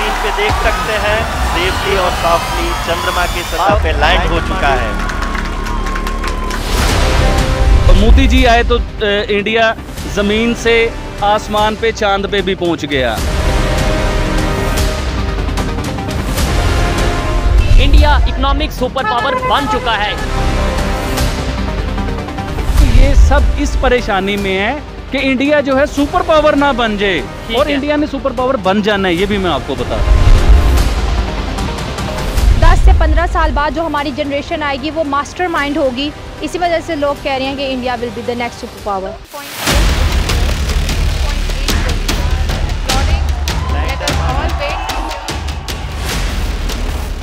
Screen पे देख सकते हैं, सेफली और सॉफ्टली चंद्रमा की सतह पे लैंड हो चुका है। मोदी जी आए तो इंडिया जमीन से आसमान पे चांद पे भी पहुंच गया। इंडिया इकोनॉमिक सुपर पावर बन चुका है। ये सब इस परेशानी में है कि इंडिया जो है सुपर पावर ना बन जाए, और इंडिया ने सुपर पावर बन जाना है, ये भी मैं आपको बता रहा हूँ। 10 से 15 साल बाद जो हमारी जनरेशन आएगी वो मास्टरमाइंड होगी। इसी वजह से लोग कह रहे हैं कि India will be the next super power.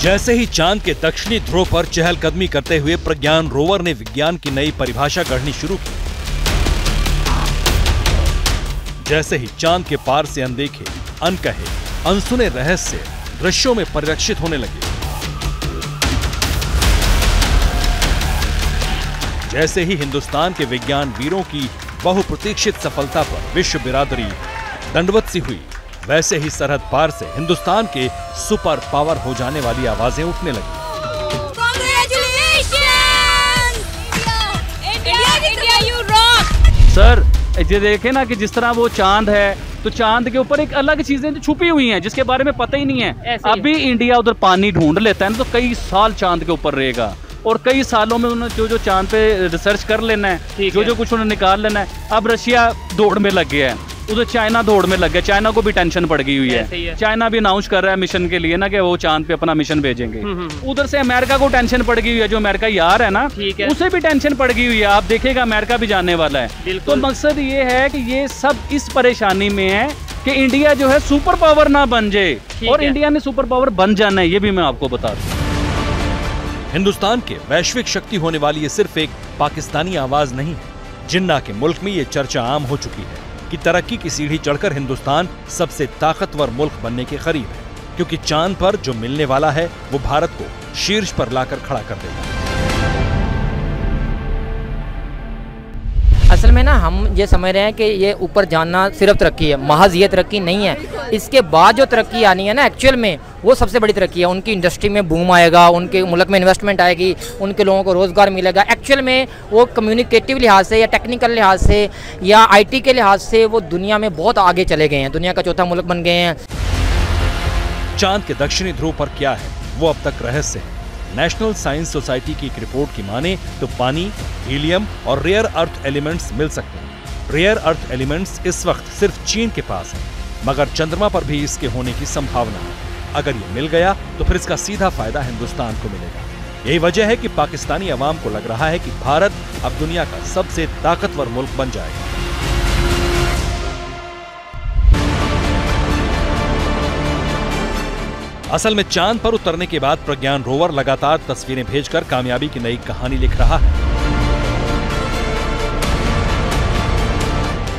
जैसे ही चांद के दक्षिणी ध्रुव पर चहलकदमी करते हुए प्रज्ञान रोवर ने विज्ञान की नई परिभाषा गढ़नी शुरू की, जैसे ही चांद के पार से अनदेखे, अनकहे, अनसुने रहस्य दृश्यों में परिलक्षित होने लगे, जैसे ही हिंदुस्तान के विज्ञान वीरों की बहुप्रतीक्षित सफलता पर विश्व बिरादरी दंडवत सी हुई, वैसे ही सरहद पार से हिंदुस्तान के सुपर पावर हो जाने वाली आवाजें उठने लगी। सर ये देखें ना कि जिस तरह वो चांद है, तो चांद के ऊपर एक अलग चीजें छुपी हुई हैं जिसके बारे में पता ही नहीं है। अभी इंडिया उधर पानी ढूंढ लेता है ना, तो कई साल चांद के ऊपर रहेगा, और कई सालों में उन्होंने जो चांद पे रिसर्च कर लेना है, जो कुछ उन्होंने निकाल लेना है। अब रशिया दौड़ में लग गया है, उधर चाइना दौड़ में लग गया, चाइना को भी टेंशन पड़ गई हुई है। चाइना भी अनाउंस कर रहा है मिशन के लिए ना कि वो चांद पे अपना मिशन भेजेंगे। उधर से अमेरिका को टेंशन पड़ गई हुई है, जो अमेरिका यार है ना, उसे भी टेंशन पड़ गई हुई है। आप देखेगा अमेरिका भी जाने वाला है। तो मकसद ये है कि ये सब इस परेशानी में है कि इंडिया जो है सुपर पावर ना बन जाए, और इंडिया ने सुपर पावर बन जाना है, ये भी मैं आपको बता दूं। हिंदुस्तान के वैश्विक शक्ति होने वाली ये सिर्फ एक पाकिस्तानी आवाज नहीं है। जिन्ना के मुल्क में ये चर्चा आम हो चुकी है कि तरक्की की सीढ़ी चढ़कर हिंदुस्तान सबसे ताकतवर मुल्क बनने के करीब है, क्योंकि चांद पर जो मिलने वाला है वो भारत को शीर्ष पर लाकर खड़ा कर देगा। असल में ना हम ये समझ रहे हैं कि ये ऊपर जाना सिर्फ तरक्की है, महज ये तरक्की नहीं है। इसके बाद जो तरक्की आनी है ना एक्चुअल में, वो सबसे बड़ी तरक्की है। उनकी इंडस्ट्री में बूम आएगा, उनके मुल्क में इन्वेस्टमेंट आएगी, उनके लोगों को रोज़गार मिलेगा। एक्चुअल में वो कम्युनिकेटिव लिहाज से या टेक्निकल लिहाज से या IT के लिहाज से वो दुनिया में बहुत आगे चले गए हैं, दुनिया का चौथा मुल्क बन गए हैं। चांद के दक्षिणी ध्रुव पर क्या है वो अब तक रहस्य है। नेशनल साइंस सोसाइटी की एक रिपोर्ट की माने तो पानी, हीलियम और रेयर अर्थ एलिमेंट्स मिल सकते हैं। रेयर अर्थ एलिमेंट्स इस वक्त सिर्फ चीन के पास हैं, मगर चंद्रमा पर भी इसके होने की संभावना है। अगर ये मिल गया तो फिर इसका सीधा फायदा हिंदुस्तान को मिलेगा। यही वजह है कि पाकिस्तानी अवाम को लग रहा है कि भारत अब दुनिया का सबसे ताकतवर मुल्क बन जाएगा। असल में चांद पर उतरने के बाद प्रज्ञान रोवर लगातार तस्वीरें भेजकर कामयाबी की नई कहानी लिख रहा है।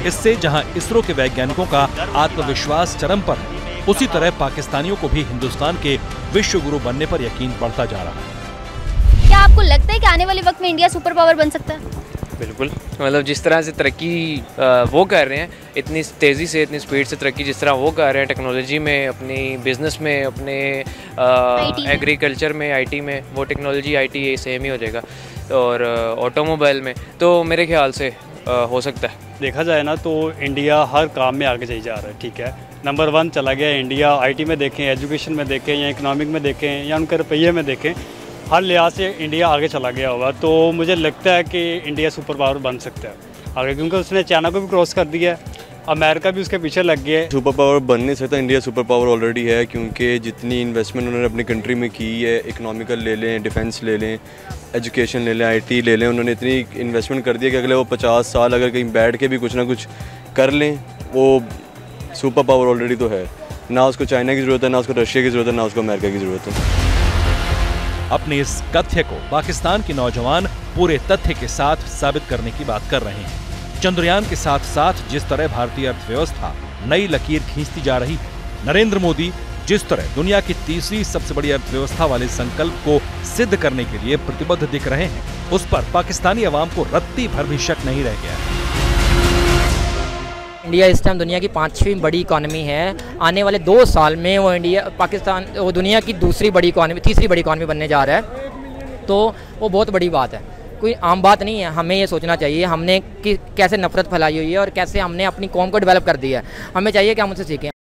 इससे जहां इसरो के वैज्ञानिकों का आत्मविश्वास चरम पर है, उसी तरह पाकिस्तानियों को भी हिंदुस्तान के विश्व गुरु बनने पर यकीन बढ़ता जा रहा है। क्या आपको लगता है कि आने वाले वक्त में इंडिया सुपर पावर बन सकता है? बिल्कुल, मतलब जिस तरह से तरक्की वो कर रहे हैं, इतनी तेज़ी से, इतनी स्पीड से तरक्की जिस तरह वो कर रहे हैं टेक्नोलॉजी में, अपनी बिजनेस में, अपने एग्रीकल्चर में, IT में, वो टेक्नोलॉजी IT सेम ही हो जाएगा, और ऑटोमोबाइल में तो मेरे ख्याल से हो सकता है। देखा जाए ना तो इंडिया हर काम में आगे चली जा रहा है, ठीक है, नंबर 1 चला गया इंडिया। IT में देखें, एजुकेशन में देखें, या इकोनॉमिक में देखें, या उनके रुपये में देखें, हर लिहाज से इंडिया आगे चला गया होगा। तो मुझे लगता है कि इंडिया सुपर पावर बन सकता है आगे, क्योंकि उसने चाइना को भी क्रॉस कर दिया है, अमेरिका भी उसके पीछे लग गया है। सुपर पावर बन नहीं सकता, इंडिया सुपर पावर ऑलरेडी है, क्योंकि जितनी इन्वेस्टमेंट उन्होंने अपनी कंट्री में की है, इकोनॉमिकल ले लें, डिफेंस ले लें, एजुकेशन ले लें, IT ले लें, उन्होंने इतनी इन्वेस्टमेंट कर दिया कि अगले वो 50 साल अगर कहीं बैठ के भी कुछ ना कुछ कर लें, वो सुपर पावर ऑलरेडी तो है। ना उसको चाइना की ज़रूरत है, ना उसको रशिया की ज़रूरत है, ना उसको अमेरिका की ज़रूरत है। अपने इस कथ्य को पाकिस्तान के नौजवान पूरे तथ्य के साथ साबित करने की बात कर रहे हैं। चंद्रयान के साथ साथ जिस तरह भारतीय अर्थव्यवस्था नई लकीर खींचती जा रही है, नरेंद्र मोदी जिस तरह दुनिया की तीसरी सबसे बड़ी अर्थव्यवस्था वाले संकल्प को सिद्ध करने के लिए प्रतिबद्ध दिख रहे हैं, उस पर पाकिस्तानी अवाम को रत्ती भर भी शक नहीं रह गया है। इंडिया इस टाइम दुनिया की 5वीं बड़ी इकॉनमी है। आने वाले 2 साल में वो पाकिस्तान वो दुनिया की तीसरी बड़ी इकॉनमी बनने जा रहा है। तो वो बहुत बड़ी बात है, कोई आम बात नहीं है। हमें ये सोचना चाहिए हमने कि कैसे नफरत फैलाई हुई है और कैसे हमने अपनी कौम को डेवलप कर दिया है। हमें चाहिए कि हम उनसे सीखें।